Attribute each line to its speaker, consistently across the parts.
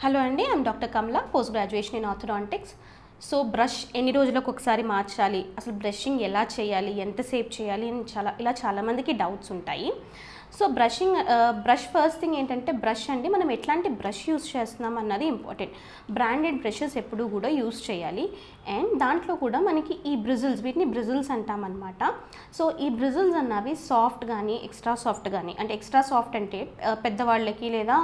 Speaker 1: Hello అండి, I'm doctor Kamala, post graduation in orthodontics. So brush ఎన్ని రోజులకు ఒకసారి మార్చాలి, అసలు బ్రషింగ్ ఎలా చేయాలి, ఎంతసేపు చేయాలి అని చాలామందికి డౌట్స్ ఉంటాయి. సో బ్రష్ ఫస్ట్ థింగ్ ఏంటంటే బ్రష్ అండి, మనం ఎట్లాంటి బ్రష్ యూస్ చేస్తున్నాం అన్నది ఇంపార్టెంట్. బ్రాండెడ్ బ్రషెస్ ఎప్పుడు కూడా యూస్ చేయాలి. అండ్ దాంట్లో కూడా మనకి ఈ బ్రిజిల్స్, వీటిని బ్రిజిల్స్ అంటామన్నమాట. సో ఈ బ్రిజిల్స్ అన్నవి సాఫ్ట్ కానీ ఎక్స్ట్రా సాఫ్ట్ కానీ, అంటే ఎక్స్ట్రా సాఫ్ట్ అంటే పెద్దవాళ్ళకి లేదా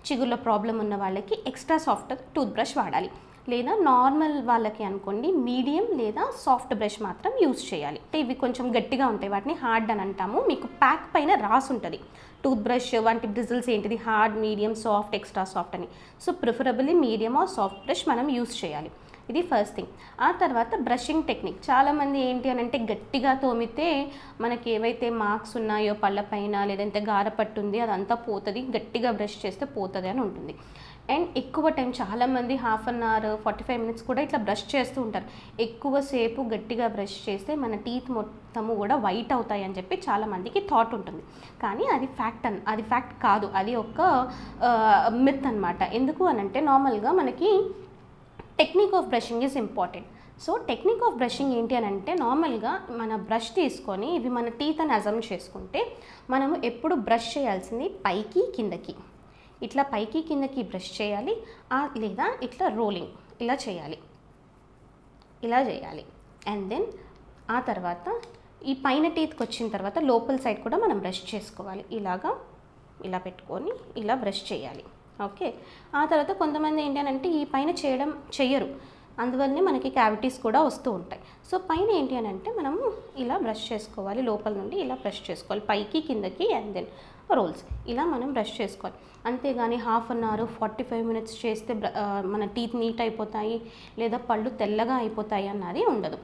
Speaker 1: చిగుళ్ళ ప్రాబ్లం ఉన్న వాళ్ళకి ఎక్స్ట్రా సాఫ్ట్ టూత్ బ్రష్ వాడాలి. లేదా నార్మల్ వాళ్ళకి అనుకోండి మీడియం లేదా సాఫ్ట్ బ్రష్ మాత్రం యూజ్ చేయాలి. అంటే ఇవి కొంచెం గట్టిగా ఉంటాయి, వాటిని హార్డ్ అని అంటాము. మీకు ప్యాక్ పైన రాసి ఉంటుంది టూత్ బ్రష్ వంటి బ్రిజిల్స్ ఏంటిది, hard, medium, soft, extra soft అని. So preferably medium or soft brush మనం యూజ్ చేయాలి. ఇది ఫస్ట్ థింగ్. ఆ తర్వాత బ్రషింగ్ టెక్నిక్. చాలామంది ఏంటి అని అంటే గట్టిగా తోమితే మనకి ఏవైతే మార్క్స్ ఉన్నాయో పళ్ళపైన, లేదంటే గారపట్టు ఉంది అదంతా పోతుంది, గట్టిగా బ్రష్ చేస్తే పోతుంది అని ఉంటుంది. అండ్ ఎక్కువ టైం చాలామంది హాఫ్ అన్ అవర్ 45 minutes కూడా ఇట్లా బ్రష్ చేస్తూ ఉంటారు. ఎక్కువసేపు గట్టిగా బ్రష్ చేస్తే మన టీత్ మొత్తము కూడా వైట్ అవుతాయి అని చెప్పి చాలామందికి థాట్ ఉంటుంది. కానీ అది ఫ్యాక్ట్ కాదు, అది ఒక మిత్ అనమాట. ఎందుకు అని అంటే నార్మల్గా మనకి technique of brushing is important. So technique of brushing ఏంటి అని అంటే నార్మల్గా మన బ్రష్ తీసుకొని ఇవి మన టీత్ అని అజమ్ చేసుకుంటే మనము ఎప్పుడు బ్రష్ చేయాల్సింది పైకి కిందకి, ఇట్లా పైకి కిందకి బ్రష్ చేయాలి, లేదా ఇట్లా రోలింగ్ ఇలా చేయాలి. అండ్ దెన్ ఆ తర్వాత ఈ పైన టీత్కి వచ్చిన తర్వాత లోపల సైడ్ కూడా మనం బ్రష్ చేసుకోవాలి. ఇలా పెట్టుకొని ఇలా బ్రష్ చేయాలి. ఓకే. ఆ తర్వాత కొంతమంది ఏంటి ఈ పైన చెయ్యరు, అందువల్లనే మనకి క్యావిటీస్ కూడా వస్తూ ఉంటాయి. సో పైన ఏంటి అని అంటే మనము ఇలా బ్రష్ చేసుకోవాలి, లోపల నుండి ఇలా బ్రష్ చేసుకోవాలి, పైకి కిందకి, అండ్ దెన్ రోల్స్ ఇలా మనం బ్రష్ చేసుకోవాలి. అంతేగాని హాఫ్ అన్ అవర్ 45 minutes చేస్తే మన టీత్ నీట్ అయిపోతాయి లేదా పళ్ళు తెల్లగా అయిపోతాయి అన్నది ఉండదు.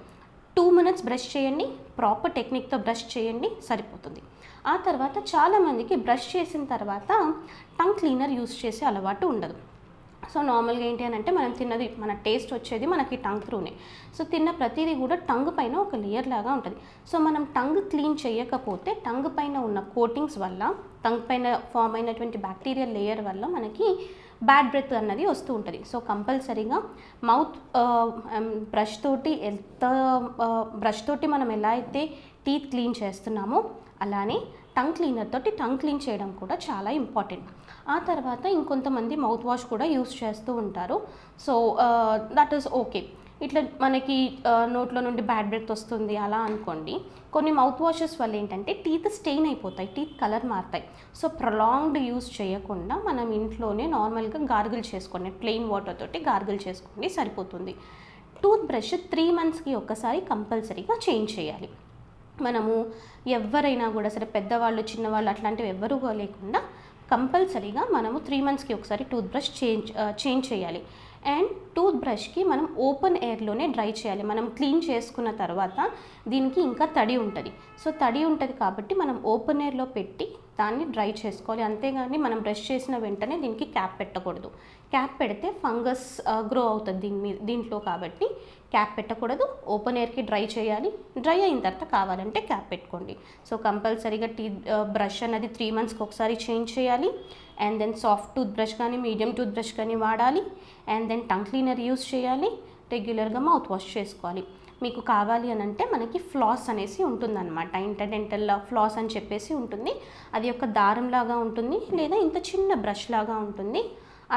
Speaker 1: 2 minutes బ్రష్ చేయండి, ప్రాపర్ టెక్నిక్తో బ్రష్ చేయండి, సరిపోతుంది. ఆ తర్వాత చాలామందికి బ్రష్ చేసిన తర్వాత టంగ్ క్లీనర్ యూస్ చేసే అలవాటు ఉండదు. సో నార్మల్గా ఏంటి అని అంటే మనం తిన్నది, మన టేస్ట్ వచ్చేది మనకి టంగ్ త్రూనే. సో తిన్న ప్రతిదీ కూడా టంగ్ పైన ఒక లేయర్ లాగా ఉంటుంది. సో మనం టంగ్ క్లీన్ చేయకపోతే టంగ్ పైన ఉన్న కోటింగ్స్ వల్ల, టంగ్ పైన ఫామ్ అయినటువంటి బ్యాక్టీరియల్ లేయర్ వల్ల మనకి బ్యాడ్ బ్రెత్ అన్నది వస్తూ ఉంటుంది. సో కంపల్సరీగా మౌత్ బ్రష్ తోటి మనం ఎలా అయితే టీత్ క్లీన్ చేస్తున్నామో అలానే టంగ్ క్లీనర్ తోటి టంగ్ క్లీన్ చేయడం కూడా చాలా ఇంపార్టెంట్. ఆ తర్వాత ఇంకొంతమంది మౌత్ వాష్ కూడా యూస్ చేస్తూ ఉంటారు. So that is okay. ఇట్లా మనకి నోట్లో నుండి బ్యాడ్ బ్రెత్ వస్తుంది అలా అనుకోండి. కొన్ని మౌత్ వాషెస్ వల్ల ఏంటంటే టీత్ స్టెయిన్ అయిపోతాయి, టీత్ కలర్ మారుతాయి. సో ప్రొలాంగ్డ్ యూస్ చేయకుండా మనం ఇంట్లోనే నార్మల్గా గార్గిల్ చేసుకోండి, ప్లెయిన్ వాటర్ తోటి గార్గిల్ చేసుకోండి, సరిపోతుంది. టూత్ బ్రష్ 3 monthsకి ఒకసారి కంపల్సరీగా చేంజ్ చేయాలి. మనము ఎవరైనా కూడా సరే, పెద్దవాళ్ళు చిన్నవాళ్ళు అట్లాంటివి ఎవ్వరూ లేకుండా కంపల్సరీగా మనము 3 monthsకి ఒకసారి టూత్ బ్రష్ చేంజ్ చేయాలి. అండ్ టూత్ బ్రష్కి మనం ఓపెన్ ఎయిర్లోనే డ్రై చేయాలి. మనం క్లీన్ చేసుకున్న తర్వాత దీనికి ఇంకా తడి ఉంటుంది. సో తడి ఉంటుంది కాబట్టి మనం ఓపెన్ ఎయిర్లో పెట్టి దాన్ని డ్రై చేసుకోవాలి. అంతేగాని మనం బ్రష్ చేసిన వెంటనే దీనికి క్యాప్ పెట్టకూడదు. క్యాప్ పెడితే ఫంగస్ గ్రో అవుతుంది దీంట్లో, కాబట్టి క్యాప్ పెట్టకూడదు. ఓపెన్ ఎయిర్కి డ్రై చేయాలి. డ్రై అయిన తర్వాత కావాలంటే క్యాప్ పెట్టుకోండి. సో కంపల్సరీగా బ్రష్ అనేది 3 monthsకి ఒకసారి చేంజ్ చేయాలి. And then soft tooth brush కానీ మీడియం టూత్ బ్రష్ కానీ వాడాలి. And then tongue cleaner use చేయాలి. రెగ్యులర్గా మౌత్ వాష్ చేసుకోవాలి. మీకు కావాలి అని అంటే మనకి ఫ్లాస్ అనేసి ఉంటుందన్నమాట, ఇంటర్డెంటల్ ఫ్లాస్ అని చెప్పేసి ఉంటుంది. అది ఒక దారంలాగా ఉంటుంది లేదా ఇంత చిన్న బ్రష్ లాగా ఉంటుంది.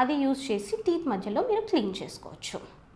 Speaker 1: అది యూస్ చేసి టీత్ మధ్యలో మీరు క్లీన్ చేసుకోవచ్చు.